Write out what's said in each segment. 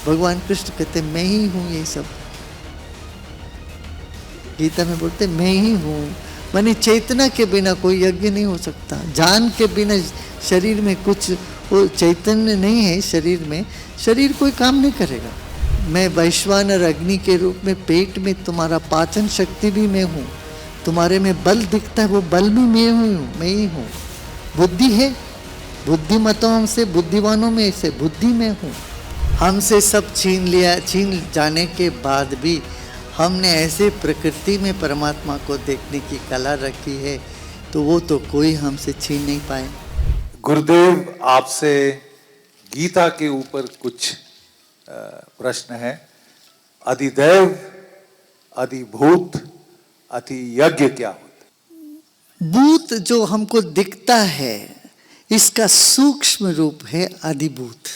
भगवान कृष्ण कहते मैं ही हूँ ये सब। गीता में बोलते मैं ही हूँ, माने चेतना के बिना कोई यज्ञ नहीं हो सकता। जान के बिना शरीर में कुछ, वो चैतन्य नहीं है शरीर में, शरीर कोई काम नहीं करेगा। मैं वैश्वानर अग्नि के रूप में पेट में तुम्हारा पाचन शक्ति भी मैं हूँ। तुम्हारे में बल दिखता है, वो बल भी मैं ही हूँ। बुद्धि है, बुद्धिमतों से, बुद्धिमानों में से बुद्धि में हूँ। हमसे सब छीन जाने के बाद भी हमने ऐसे प्रकृति में परमात्मा को देखने की कला रखी है, तो वो तो कोई हमसे छीन नहीं पाए। गुरुदेव, आपसे गीता के ऊपर कुछ प्रश्न है। अधिदैव, अधिभूत, अधियज्ञ क्या होता है? भूत जो हमको दिखता है, इसका सूक्ष्म रूप है अधिभूत।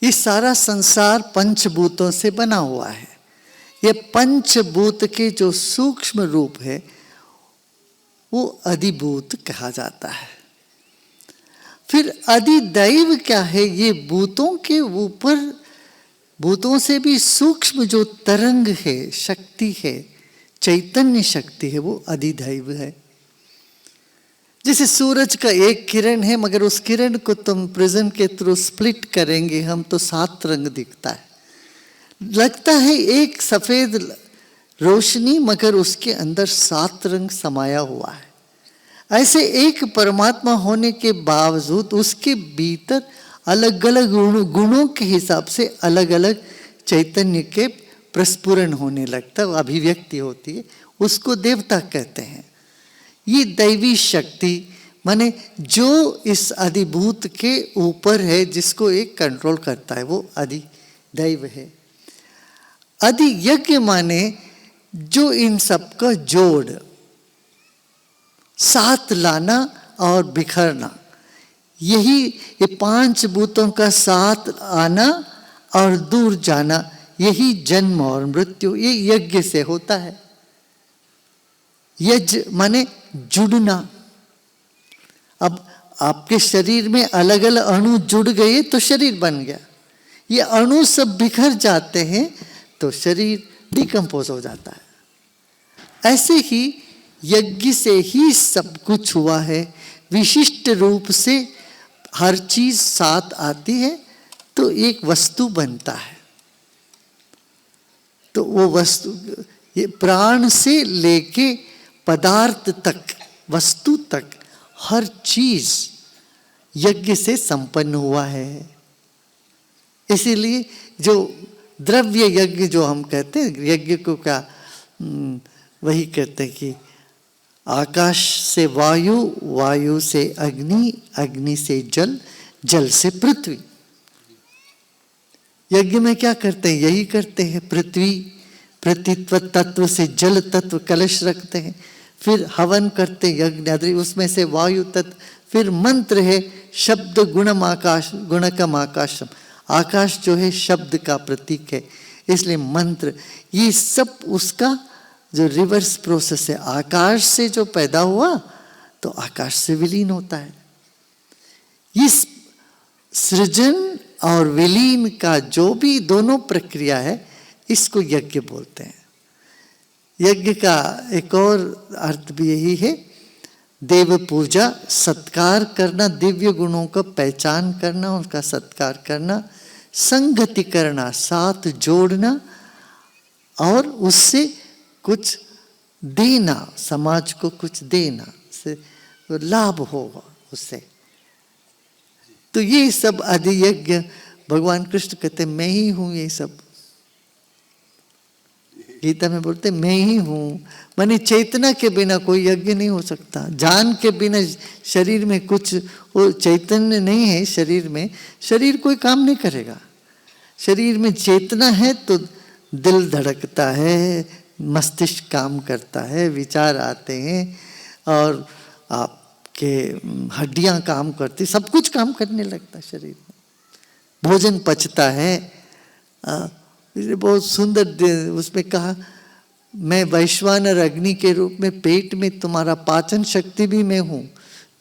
ये सारा संसार पंचभूतों से बना हुआ है। ये पंचभूत के जो सूक्ष्म रूप है वो अधिभूत कहा जाता है। फिर अधिदैव क्या है? ये भूतों के ऊपर, भूतों से भी सूक्ष्म जो तरंग है, शक्ति है, चैतन्य शक्ति है, वो अधिदैव है। जैसे सूरज का एक किरण है, मगर उस किरण को तुम प्रिज्म के थ्रू स्प्लिट करेंगे हम, तो 7 रंग दिखता है। लगता है एक सफेद रोशनी, मगर उसके अंदर 7 रंग समाया हुआ है। ऐसे एक परमात्मा होने के बावजूद उसके भीतर अलग अलग गुणों के हिसाब से अलग अलग चैतन्य के प्रस्फुरण होने लगता है, अभिव्यक्ति होती है, उसको देवता कहते हैं। ये दैवी शक्ति माने जो इस अधिभूत के ऊपर है, जिसको एक कंट्रोल करता है, वो अधिदैव है। अधियज्ञ माने जो इन सबका जोड़, साथ लाना और बिखरना, यही ये 5 भूतों का साथ आना और दूर जाना, यही जन्म और मृत्यु, ये यज्ञ से होता है। यज्ञ माने जुड़ना। अब आपके शरीर में अलग अलग अणु जुड़ गए तो शरीर बन गया। ये अणु सब बिखर जाते हैं तो शरीर डिकम्पोज हो जाता है। ऐसे ही यज्ञ से ही सब कुछ हुआ है। विशिष्ट रूप से हर चीज साथ आती है तो एक वस्तु बनता है। तो वो वस्तु, ये प्राण से लेके पदार्थ तक, वस्तु तक, हर चीज यज्ञ से संपन्न हुआ है। इसीलिए जो द्रव्य यज्ञ जो हम कहते हैं, यज्ञ को क्या वही कहते हैं कि आकाश से वायु, वायु से अग्नि, अग्नि से जल, जल से पृथ्वी। यज्ञ में क्या करते हैं? यही करते हैं। पृथ्वी, पृथ्वी तत्व से जल तत्व कलश रखते हैं, फिर हवन करते यज्ञ आदि, उसमें से वायु तत्व, फिर मंत्र है शब्द गुणम आकाश, गुणकम आकाशम। आकाश जो है शब्द का प्रतीक है, इसलिए मंत्र, ये सब उसका जो रिवर्स प्रोसेस है। आकाश से जो पैदा हुआ तो आकाश से विलीन होता है। इस सृजन और विलीन का जो भी दोनों प्रक्रिया है, इसको यज्ञ बोलते हैं। यज्ञ का एक और अर्थ भी यही है, देव पूजा, सत्कार करना, दिव्य गुणों का पहचान करना, उनका सत्कार करना, संगति करना, साथ जोड़ना और उससे कुछ देना, समाज को कुछ देना, से लाभ होगा उससे। तो ये सब अधियज्ञ, भगवान कृष्ण कहते मैं ही हूँ ये सब। गीता में बोलते मैं ही हूँ, माने चेतना के बिना कोई यज्ञ नहीं हो सकता। जान के बिना शरीर में कुछ, वो चैतन्य नहीं है शरीर में, शरीर कोई काम नहीं करेगा। शरीर में चेतना है तो दिल धड़कता है, मस्तिष्क काम करता है, विचार आते हैं और आपके हड्डियां काम करती, सब कुछ काम करने लगता है शरीर में। भोजन पचता है। बहुत सुंदर उसमें कहा, मैं वैश्वानर अग्नि के रूप में पेट में तुम्हारा पाचन शक्ति भी मैं हूँ।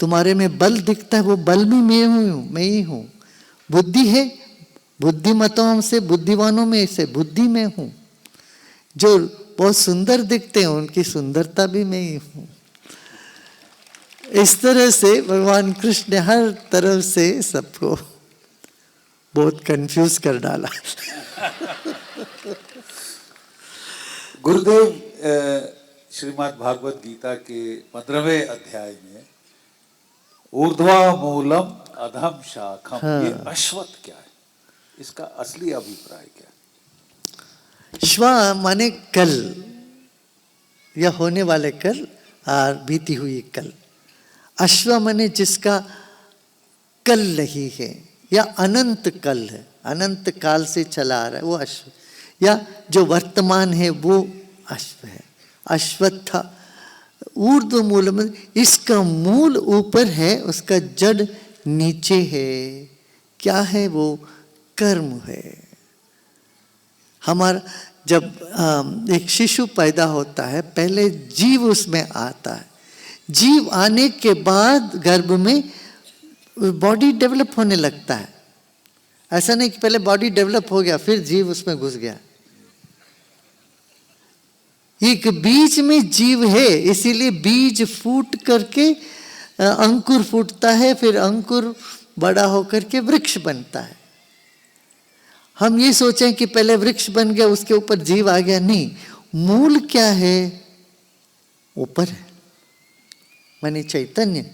तुम्हारे में बल दिखता है, वो बल भी मैं ही हूँ। बुद्धि है, बुद्धिमतों से, बुद्धिवानों में से बुद्धि में हूँ। जो बहुत सुंदर दिखते हैं उनकी सुंदरता भी मैं ही हूँ। इस तरह से भगवान कृष्ण ने हर तरफ से सबको बहुत कंफ्यूज कर डाला। गुरुदेव श्रीमद् भागवत गीता के 15वें अध्याय में ऊर्ध्वा मूलम अधम शाखम, ये अश्वत्थ क्या है, इसका असली अभिप्राय क्या है? श्वा माने कल या होने वाले कल और बीती हुई कल। अश्व माने जिसका कल नहीं है या अनंत कल है, अनंत काल से चला आ रहा है वो अश्व, या जो वर्तमान है वो अश्व है। अश्वत्थ ऊर्ध्व मूल में, इसका मूल ऊपर है, उसका जड़ नीचे है। क्या है वो? कर्म है। हमारा जब एक शिशु पैदा होता है, पहले जीव उसमें आता है। जीव आने के बाद गर्भ में बॉडी डेवलप होने लगता है। ऐसा नहीं कि पहले बॉडी डेवलप हो गया फिर जीव उसमें घुस गया। एक बीज में जीव है, इसीलिए बीज फूट करके अंकुर फूटता है, फिर अंकुर बड़ा होकर के वृक्ष बनता है। हम ये सोचें कि पहले वृक्ष बन गया उसके ऊपर जीव आ गया, नहीं। मूल क्या है? ऊपर है, माने चैतन्य।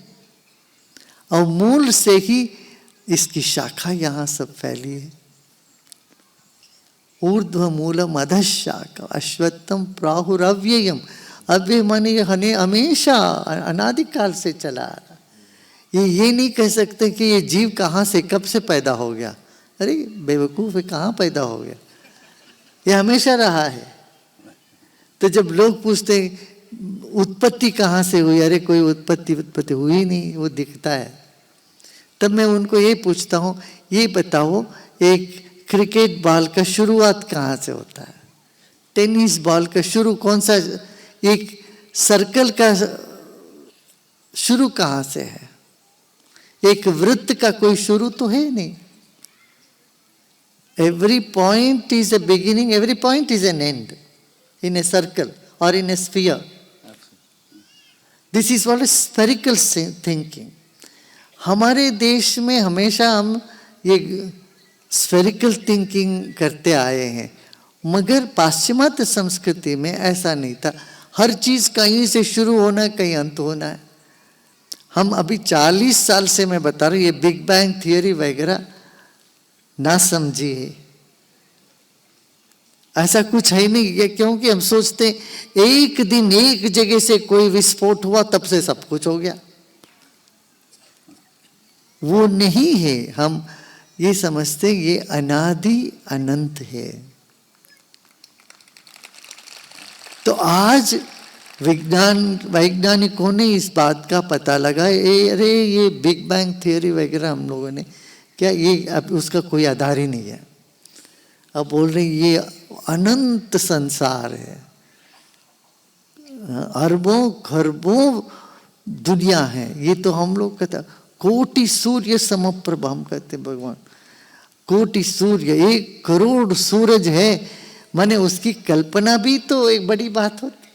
और मूल से ही इसकी शाखा यहां सब फैली है। ऊर्ध्व मूलम अधः शाखा अश्वत्थम प्राहुरव्ययम। अव्यय माने ये हमेशा अनादिकाल से चला आ रहा। ये नहीं कह सकते कि ये जीव कहाँ से कब से पैदा हो गया। अरे बेवकूफ है, कहाँ पैदा हो गया? ये हमेशा रहा है। तो जब लोग पूछते हैं उत्पत्ति कहाँ से हुई, अरे कोई उत्पत्ति हुई नहीं, वो दिखता है। तब मैं उनको ये पूछता हूँ, ये बताओ एक क्रिकेट बॉल का शुरुआत कहाँ से होता है? टेनिस बॉल का शुरू कौन सा, एक सर्कल का शुरू कहाँ से है? एक वृत्त का कोई शुरू तो है नहीं। Every point is a beginning, every point is an end in a circle or in a sphere. This is what is spherical thinking. हमारे देश में हमेशा हम ये स्फेरिकल थिंकिंग करते आए हैं, मगर पाश्चिमात्य संस्कृति में ऐसा नहीं था। हर चीज कहीं से शुरू होना है, कहीं अंत होना है। हम अभी 40 साल से मैं बता रहा हूँ, ये बिग बैंग थियरी वगैरह ना समझिए, ऐसा कुछ है नहीं। क्योंकि हम सोचते एक दिन एक जगह से कोई विस्फोट हुआ तब से सब कुछ हो गया। वो नहीं है। हम ये समझते ये अनादि अनंत है। तो आज वैज्ञानिकों ने इस बात का पता लगा, अरे ये बिग बैंग थियरी वगैरह हम लोगों ने क्या, ये अब उसका कोई आधार ही नहीं है। अब बोल रहे ये अनंत संसार है, अरबों खरबों दुनिया है। ये तो हम लोग कहते कोटि सूर्य समप्रभ, हम कहते भगवान कोटि सूर्य, 1 करोड़ सूरज है, माने उसकी कल्पना भी तो एक बड़ी बात होती।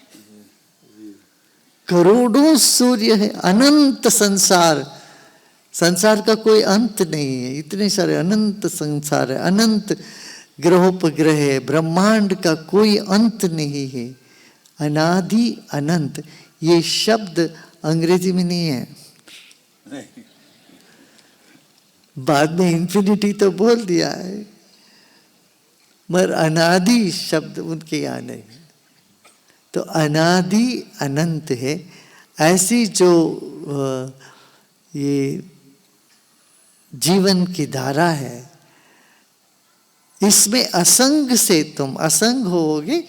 करोड़ों सूर्य है, अनंत संसार, संसार का कोई अंत नहीं है। इतने सारे अनंत संसार है, अनंत ग्रहोपग्रह है, ब्रह्मांड का कोई अंत नहीं है। अनादि अनंत, ये शब्द अंग्रेजी में नहीं है। बाद में इंफिनिटी तो बोल दिया है, मगर अनादि शब्द उनके यहाँ नहीं। तो अनादि अनंत है। ऐसी जो ये जीवन की धारा है, इसमें असंग से तुम असंग होगे,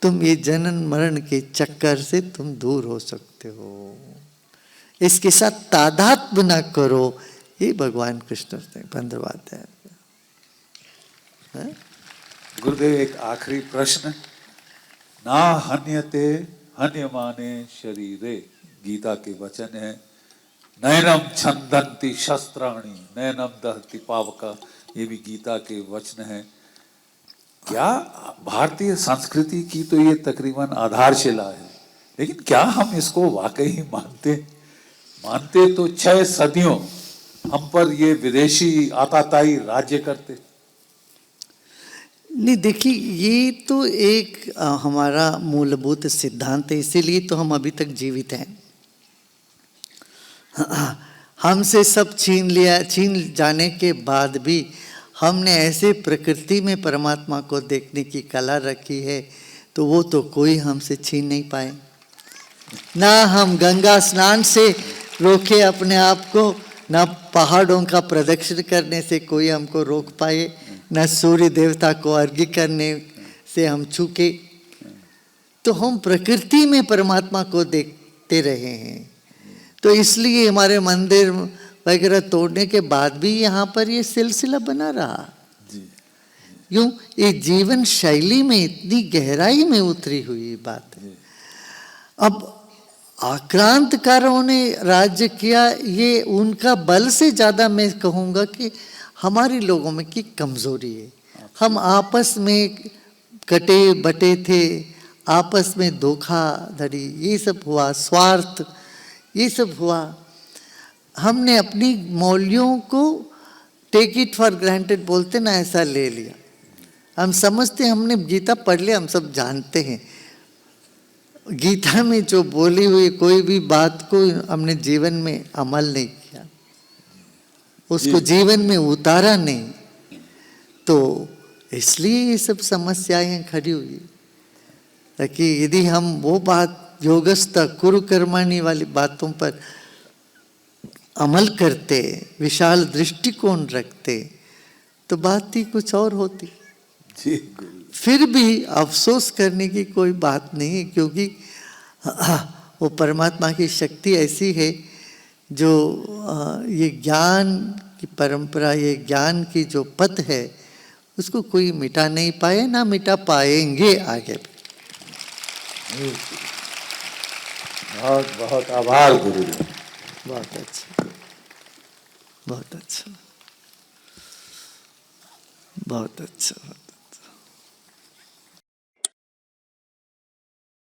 तुम ये जनन मरण के चक्कर से तुम दूर हो सकते हो। इसके साथ तादात्म्य न करो, ये भगवान कृष्ण ने 15वां अध्याय। गुरुदेव एक आखिरी प्रश्न, ना हन्यते हन्यमाने शरीरे, गीता के वचन है, नयनम छंदंती शस्त्राणी नयनम दहती पावका, ये भी गीता के वचन हैं। क्या भारतीय संस्कृति की तो ये तकरीबन आधारशिला है, लेकिन क्या हम इसको वाकई मानते तो 6 सदियों हम पर ये विदेशी आताताई राज्य करते। नहीं, देखिए, ये तो एक हमारा मूलभूत सिद्धांत है, इसीलिए तो हम अभी तक जीवित हैं। हमसे सब छीन जाने के बाद भी हमने ऐसे प्रकृति में परमात्मा को देखने की कला रखी है, तो वो तो कोई हमसे छीन नहीं पाए। ना हम गंगा स्नान से रोके अपने आप को, ना पहाड़ों का प्रदक्षिण करने से कोई हमको रोक पाए, न सूर्य देवता को अर्घ्य करने से हम चूके। तो हम प्रकृति में परमात्मा को देखते रहे हैं। तो इसलिए हमारे मंदिर वगैरह तोड़ने के बाद भी यहाँ पर ये सिलसिला बना रहा। यूं ये जीवन शैली में इतनी गहराई में उतरी हुई बात है। अब आक्रांतकारों ने राज्य किया, ये उनका बल से ज़्यादा मैं कहूँगा कि हमारे लोगों में की कमज़ोरी है। हम आपस में कटे बटे थे, आपस में धोखाधड़ी ये सब हुआ, स्वार्थ ये सब हुआ। हमने अपनी मौल्यों को टेक इट फॉर ग्रांटेड बोलते ना, ऐसा ले लिया। हम समझते, हमने गीता पढ़ लिया, हम सब जानते हैं गीता में जो बोली हुई कोई भी बात को हमने जीवन में अमल नहीं किया, उसको जीवन में उतारा नहीं, तो इसलिए ये सब समस्याएं खड़ी हुई। ताकि यदि हम वो बात योगस्थ कुरु कर्माणि वाली बातों पर अमल करते, विशाल दृष्टिकोण रखते, तो बात ही कुछ और होती। फिर भी अफसोस करने की कोई बात नहीं है, क्योंकि वो परमात्मा की शक्ति ऐसी है जो ये ज्ञान की परंपरा, ये ज्ञान की जो पथ है, उसको कोई मिटा नहीं पाए, ना मिटा पाएंगे आगे भी। बहुत बहुत आभार गुरुजी। बहुत अच्छा, बहुत अच्छा, बहुत अच्छा।